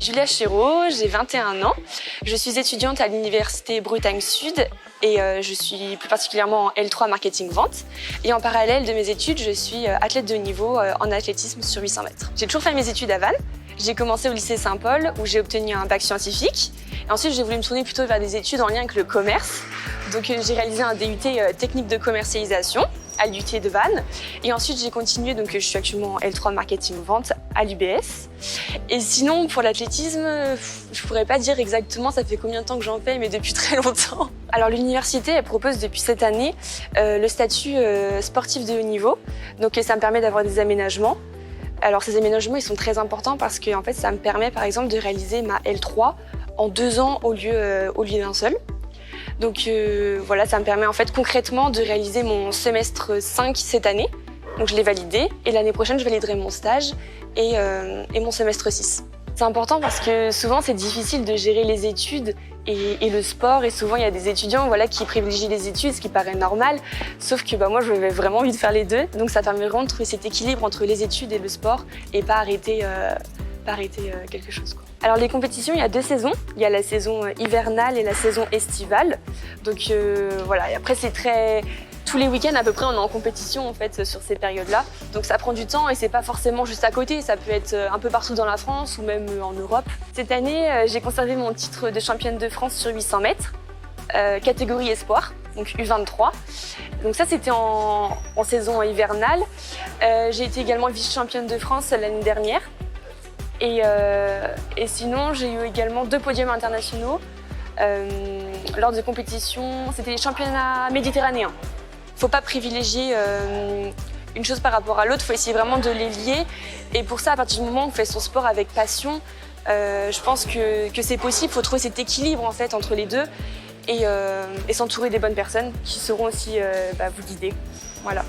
Julia Chéreau, j'ai 21 ans. Je suis étudiante à l'Université Bretagne Sud et je suis plus particulièrement en L3 Marketing Vente. Et en parallèle de mes études, je suis athlète de haut niveau en athlétisme sur 800 mètres. J'ai toujours fait mes études à Vannes. J'ai commencé au lycée Saint-Paul où j'ai obtenu un bac scientifique. Et ensuite, j'ai voulu me tourner plutôt vers des études en lien avec le commerce. Donc j'ai réalisé un DUT technique de commercialisation à l'UT de Vannes. Et ensuite, j'ai continué, donc je suis actuellement en L3 Marketing Vente à l'UBS. Et sinon, pour l'athlétisme, je pourrais pas dire exactement ça fait combien de temps que j'en fais, mais depuis très longtemps. Alors l'université, elle propose depuis cette année le statut sportif de haut niveau. Donc ça me permet d'avoir des aménagements. Alors ces aménagements, ils sont très importants parce que en fait, ça me permet par exemple de réaliser ma L3 en 2 ans au lieu d'un seul. Donc voilà, ça me permet en fait concrètement de réaliser mon semestre 5 cette année. Donc je l'ai validé et l'année prochaine, je validerai mon stage et mon semestre 6. C'est important parce que souvent, c'est difficile de gérer les études et le sport. Et souvent, il y a des étudiants qui privilégient les études, ce qui paraît normal. Sauf que moi, j'avais vraiment envie de faire les deux. Donc ça permet vraiment de trouver cet équilibre entre les études et le sport et pas arrêter quelque chose, quoi. Alors les compétitions, il y a 2 saisons. Il y a la saison hivernale et la saison estivale. Donc voilà, et après c'est tous les week-ends à peu près on est en compétition en fait sur ces périodes-là. Donc ça prend du temps et c'est pas forcément juste à côté, ça peut être un peu partout dans la France ou même en Europe. Cette année, j'ai conservé mon titre de championne de France sur 800 mètres, catégorie espoir, donc U23. Donc ça c'était en saison hivernale. J'ai été également vice-championne de France l'année dernière. Et sinon, j'ai eu également 2 podiums internationaux lors de compétitions. C'était les championnats méditerranéens. Faut pas privilégier une chose par rapport à l'autre, faut essayer vraiment de les lier. Et pour ça, à partir du moment où on fait son sport avec passion, je pense que c'est possible. Faut trouver cet équilibre en fait entre les deux et s'entourer des bonnes personnes qui sauront aussi vous guider. Voilà.